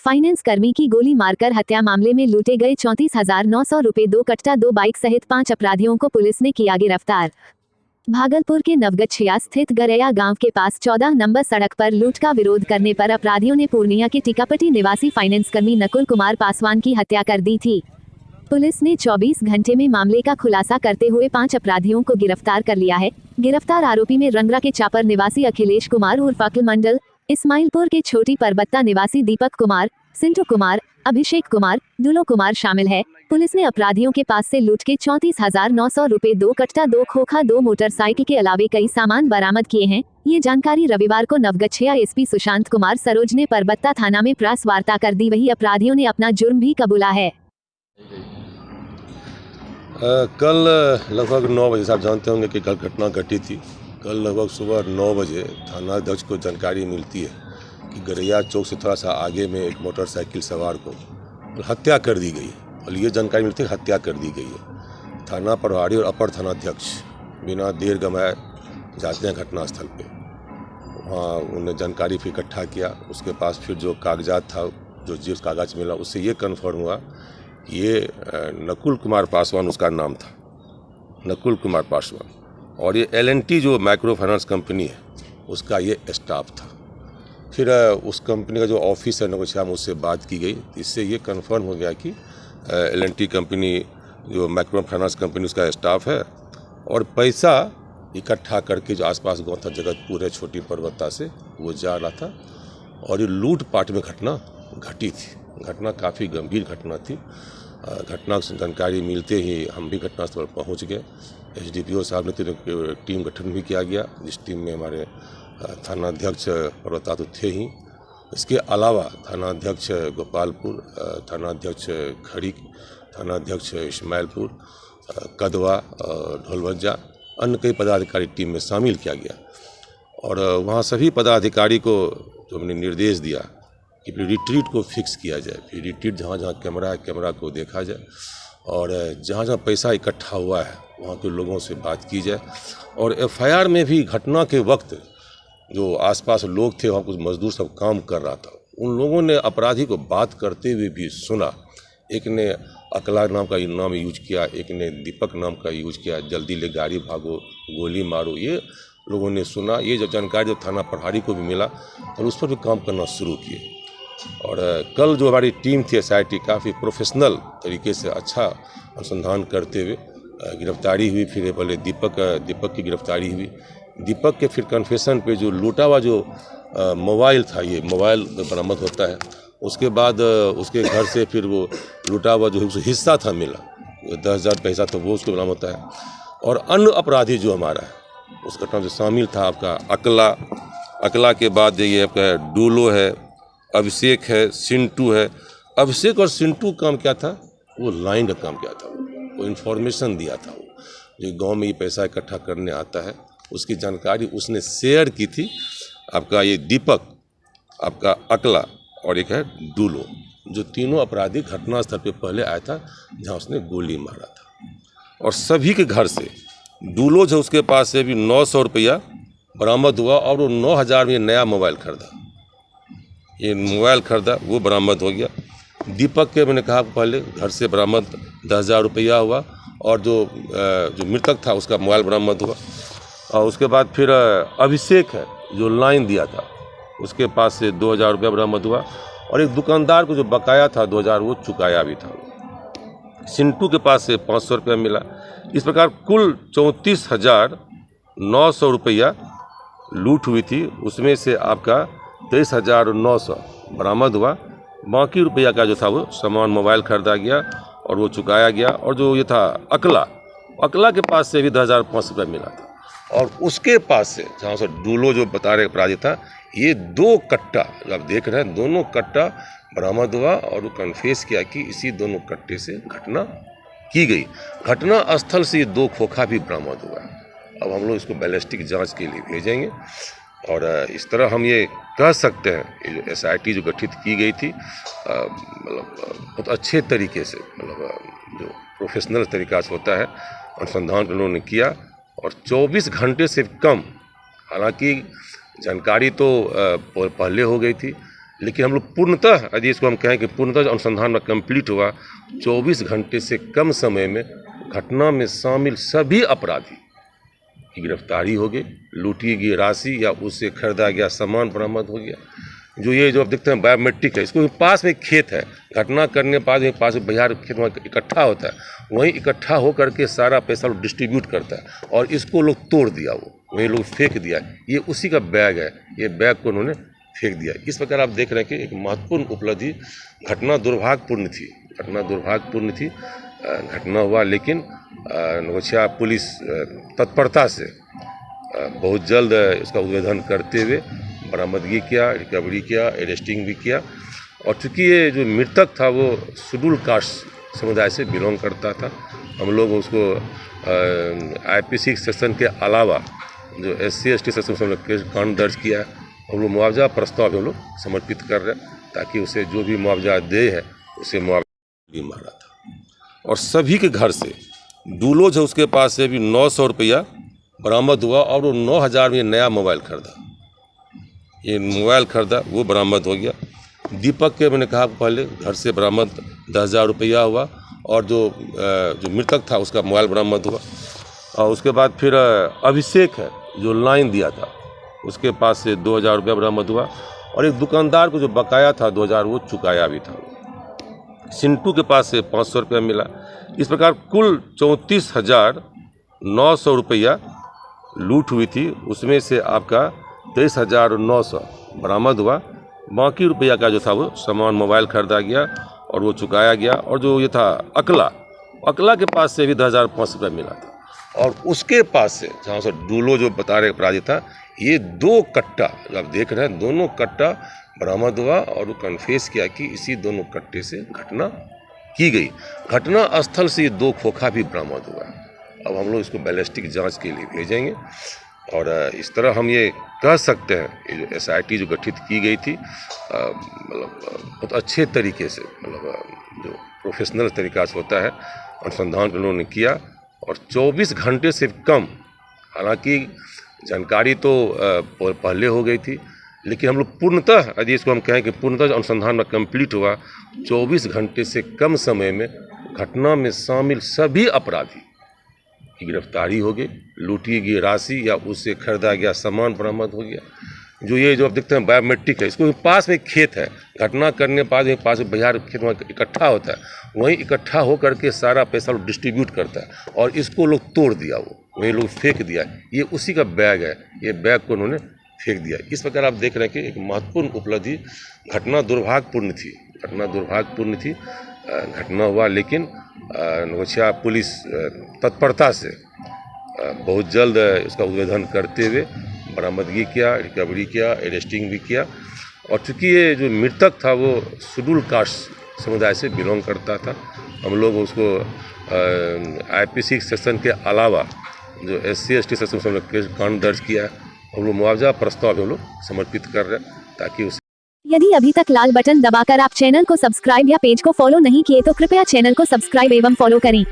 Finance कर्मी की गोली मारकर हत्या मामले में लूटे गए 34,900 रुपए, 2 कट्टा 2 बाइक सहित 5 अपराधियों को पुलिस ने किया गिरफ्तार। भागलपुर के नवगछिया स्थित गरैया गांव के पास 14 नंबर सड़क पर लूट का विरोध करने पर अपराधियों ने पूर्णिया के टीकापट्टी निवासी फाइनेंस कर्मी नकुल कुमार पासवान की हत्या कर दी थी। पुलिस ने 24 घंटे में मामले का खुलासा करते हुए 5 अपराधियों को गिरफ्तार कर लिया है। गिरफ्तार आरोपी में रंगरा के चापर निवासी अखिलेश कुमार उर्फ अकिल मंडल, इस्माइलपुर के छोटी परबत्ता निवासी दीपक कुमार, सिंटू कुमार, अभिषेक कुमार, दुलो कुमार शामिल है। पुलिस ने अपराधियों के पास से लूट के 34,900 रुपए, 2 कट्टा 2 खोखा 2 मोटरसाइकिल के अलावे कई सामान बरामद किए हैं। ये जानकारी रविवार को नवगछिया एसपी सुशांत कुमार सरोज ने परबत्ता थाना में प्रेस वार्ता कर दी। वही अपराधियों ने अपना जुर्म भी कबूला है। कल लगभग 9 बजे, आप जानते होंगे कि कल घटना घटी थी। कल लगभग सुबह 9 बजे थाना अध्यक्ष को जानकारी मिलती है कि गरैया चौक से थोड़ा सा आगे में एक मोटरसाइकिल सवार को हत्या कर दी गई। और ये जानकारी मिलती है हत्या कर दी गई है। थाना प्रभारी और अपर थाना अध्यक्ष बिना देर गंवाए जाते हैं घटनास्थल पे। वहाँ उन्हें जानकारी फिर इकट्ठा किया। उसके पास फिर जो कागजात था, जो जिस कागज मिला, उससे ये कन्फर्म हुआ ये नकुल कुमार पासवान उसका नाम था, नकुल कुमार पासवान। और ये L&T जो माइक्रो फाइनेंस कंपनी है उसका ये स्टाफ था। फिर उस कंपनी का जो ऑफिस है नवगछिया में, उससे बात की गई। इससे ये कंफर्म हो गया कि L&T कंपनी जो माइक्रो फाइनेंस कंपनी उसका स्टाफ है और पैसा इकट्ठा करके जो आसपास गाँव था, जगतपुर है, छोटी परबत्ता से वो जा रहा था। और ये लूटपाट में घटना घटी थी। घटना काफ़ी गंभीर घटना थी। घटना की जानकारी मिलते ही हम भी घटनास्थल पर पहुंच गए। SDPO साहब ने टीम गठन भी किया गया, जिस टीम में हमारे थाना अध्यक्ष पर्वता तो थे ही। इसके अलावा थाना अध्यक्ष गोपालपुर, थाना अध्यक्ष खड़ी, थाना अध्यक्ष इस्माइलपुर, कदवा, ढोलवज्जा, अन्य कई पदाधिकारी टीम में शामिल किया गया। और वहाँ सभी पदाधिकारी को जो हमने निर्देश दिया कि फिर रिट्रीट को फिक्स किया जाए। फिर रिट्रीट जहाँ जहाँ कैमरा है, कैमरा को देखा जाए और जहाँ जहाँ पैसा इकट्ठा हुआ है वहाँ के लोगों से बात की जाए। और FIR में भी घटना के वक्त जो आसपास लोग थे, वहाँ कुछ मजदूर सब काम कर रहा था, उन लोगों ने अपराधी को बात करते हुए भी सुना। एक ने अकला नाम का नाम यूज किया, एक ने दीपक नाम का यूज किया, जल्दी ले गाड़ी भागो, गोली मारो, ये लोगों ने सुना। ये जो जानकारी जो थाना प्रभारी को भी मिला और उस पर भी काम करना शुरू किए। और कल जो हमारी टीम थी SIT काफ़ी प्रोफेशनल तरीके से अच्छा अनुसंधान करते हुए गिरफ्तारी हुई। फिर पहले दीपक की गिरफ्तारी हुई। दीपक के फिर कन्फेशन पे जो लूटा हुआ जो मोबाइल था, ये मोबाइल बरामद होता है। उसके बाद उसके घर से फिर वो लूटा हुआ जो हिस्सा था मिला, 10,000 पैसा था, वो उसको बरामद होता है। और अन्य अपराधी जो हमारा है उस घटना में शामिल था आपका अकला के बाद ये आपका डूलो है, अभिषेक है, सिंटू है। अभिषेक और सिंटू काम क्या था, वो लाइन का काम क्या था, वो इन्फॉर्मेशन दिया था। वो जो गांव में ये पैसा इकट्ठा करने आता है उसकी जानकारी उसने शेयर की थी। आपका ये दीपक, आपका अकला और एक है डूलो, जो तीनों अपराधी घटनास्थल पे पहले आया था जहां उसने गोली मारा था। और सभी के घर से डूलो जो उसके पास से भी 900 रुपया बरामद हुआ और वो 9,000 में नया मोबाइल खरीदा। ये मोबाइल खरीदा वो बरामद हो गया। दीपक के मैंने कहा पहले घर से बरामद 10,000 रुपया हुआ और जो मृतक था उसका मोबाइल बरामद हुआ। और उसके बाद फिर अभिषेक है जो लाइन दिया था, उसके पास से 2,000 रुपया बरामद हुआ। और एक दुकानदार को जो बकाया था 2,000 वो चुकाया भी था। सिंटू के पास से 500 रुपया मिला। इस प्रकार कुल 34,900 रुपया लूट हुई थी। उसमें से आपका 23,900 बरामद हुआ। बाकी रुपया का जो था वो सामान मोबाइल खरीदा गया और वो चुकाया गया। और जो ये था अकला के पास से भी 10,500 रुपया मिला था। और उसके पास से जहाँ से डूलो जो बता रहे अपराधी था, ये 2 कट्टा जो आप देख रहे हैं, दोनों कट्टा बरामद हुआ। और वो कन्फेस किया कि इसी दोनों कट्टे से घटना की गई। घटना स्थल से ये 2 खोखा भी बरामद हुआ। अब हम लोग इसको बैलिस्टिक जांच के लिए भेजेंगे। और इस तरह हम ये कह सकते हैं कि जो SIT जो गठित की गई थी, मतलब बहुत अच्छे तरीके से, मतलब जो प्रोफेशनल तरीका से होता है, अनुसंधान उन्होंने किया। और 24 घंटे से कम, हालांकि जानकारी तो पहले हो गई थी, लेकिन हम लोग पूर्णतः, यदि इसको हम कहें कि पूर्णतः अनुसंधान में कंप्लीट हुआ, 24 घंटे से कम समय में घटना में शामिल सभी अपराधी की गिरफ्तारी हो गई, लूटी गई राशि या उससे खरीदा गया सामान बरामद हो गया। जो आप देखते हैं बायोमेट्रिक है, इसको पास में खेत है, घटना करने के बाद पास में बिहार खेत में इकट्ठा होता है, वहीं इकट्ठा होकर के सारा पैसा लोग डिस्ट्रीब्यूट करता है और इसको लोग तोड़ दिया, वो वहीं लोग फेंक दिया। ये उसी का बैग है, ये बैग को उन्होंने फेंक दिया। इस प्रकार आप देख रहे हैं कि एक महत्वपूर्ण उपलब्धि, घटना दुर्भाग्यपूर्ण थी, घटना हुआ, लेकिन नौगछिया पुलिस तत्परता से बहुत जल्द इसका उद्भेदन करते हुए बरामदगी किया, रिकवरी किया, अरेस्टिंग भी किया। और चूँकि ये जो मृतक था वो शेड्यूल कास्ट समुदाय से बिलोंग करता था, हम लोग उसको IPC सेक्शन के अलावा जो SC ST सेक्शन से हम लोग कांड दर्ज किया है। हम लोग मुआवजा प्रस्ताव हम लोग समर्पित कर रहे हैं ताकि उसे जो भी मुआवजा दे है उसे मुआवजा मारा था। और सभी के घर से डूलोज है, उसके पास से भी 900 रुपया बरामद हुआ और वो 9,000 में नया मोबाइल खरीदा, वो बरामद हो गया। दीपक के मैंने कहा पहले घर से बरामद 10,000 रुपया हुआ और जो मृतक था उसका मोबाइल बरामद हुआ। और उसके बाद फिर अभिषेक है जो लाइन दिया था, उसके पास से 2,000 रुपया बरामद हुआ और एक दुकानदार को जो बकाया था 2,000 वो चुकाया भी था। सिंटू के पास से 500 रुपया मिला। इस प्रकार कुल 34,900 रुपया लूट हुई थी, उसमें से आपका 23,900 बरामद हुआ। बाकी रुपया का जो था वो सामान मोबाइल खरीदा गया और वो चुकाया गया। और जो ये था अकला के पास से भी 10,500 रुपया मिला था। और उसके पास से जहाँ से डूलो जो बता रहे अपराधी था, ये 2 कट्टा आप देख रहे हैं, दोनों कट्टा बरामद हुआ और वो कन्फेस किया कि इसी दोनों कट्टे से घटना की गई। घटना स्थल से ये 2 खोखा भी बरामद हुआ। अब हम लोग इसको बैलिस्टिक जांच के लिए भेजेंगे और इस तरह हम ये कह सकते हैं ये जो SIT जो गठित की गई थी, मतलब बहुत अच्छे तरीके से, मतलब जो प्रोफेशनल तरीका से होता है, अनुसंधान उन्होंने किया और 24 घंटे से कम, हालांकि जानकारी तो पहले हो गई थी, लेकिन हम लोग पूर्णतः, यदि इसको हम कहें कि पूर्णतः अनुसंधान में कंप्लीट हुआ, 24 घंटे से कम समय में घटना में शामिल सभी अपराधी की गिरफ्तारी हो गई, लूटी गई राशि या उससे खरीदा गया सामान बरामद हो गया। जो आप देखते हैं बायोमेट्रिक है, इसको पास में खेत है, घटना करने के बाद पास में बिहार खेत में इकट्ठा होता है, वहीं इकट्ठा होकर के सारा पैसा लोग डिस्ट्रीब्यूट करता है और इसको लोग तोड़ दिया, वो वहीं लोग फेंक दिया। ये उसी का बैग है, ये बैग को उन्होंने फेंक दिया। इस प्रकार आप देख रहे हैं कि एक महत्वपूर्ण उपलब्धि, घटना दुर्भाग्यपूर्ण थी, घटना हुआ, लेकिन नौगछिया पुलिस तत्परता से बहुत जल्द इसका उद्भेदन करते हुए बरामदगी किया, रिकवरी किया, अरेस्टिंग भी किया। और चूँकि ये जो मृतक था वो शेड्यूल कास्ट समुदाय से बिलोंग करता था, हम लोग उसको IPC सेक्शन के अलावा जो SC ST सेक्शन से हम लोग कांड दर्ज किया है। हम लोग मुआवजा प्रस्ताव हम लोग समर्पित कर रहे हैं ताकि उस यदि अभी तक लाल बटन दबाकर आप चैनल को सब्सक्राइब या पेज को फॉलो नहीं किए तो कृपया चैनल को सब्सक्राइब एवं फॉलो करें।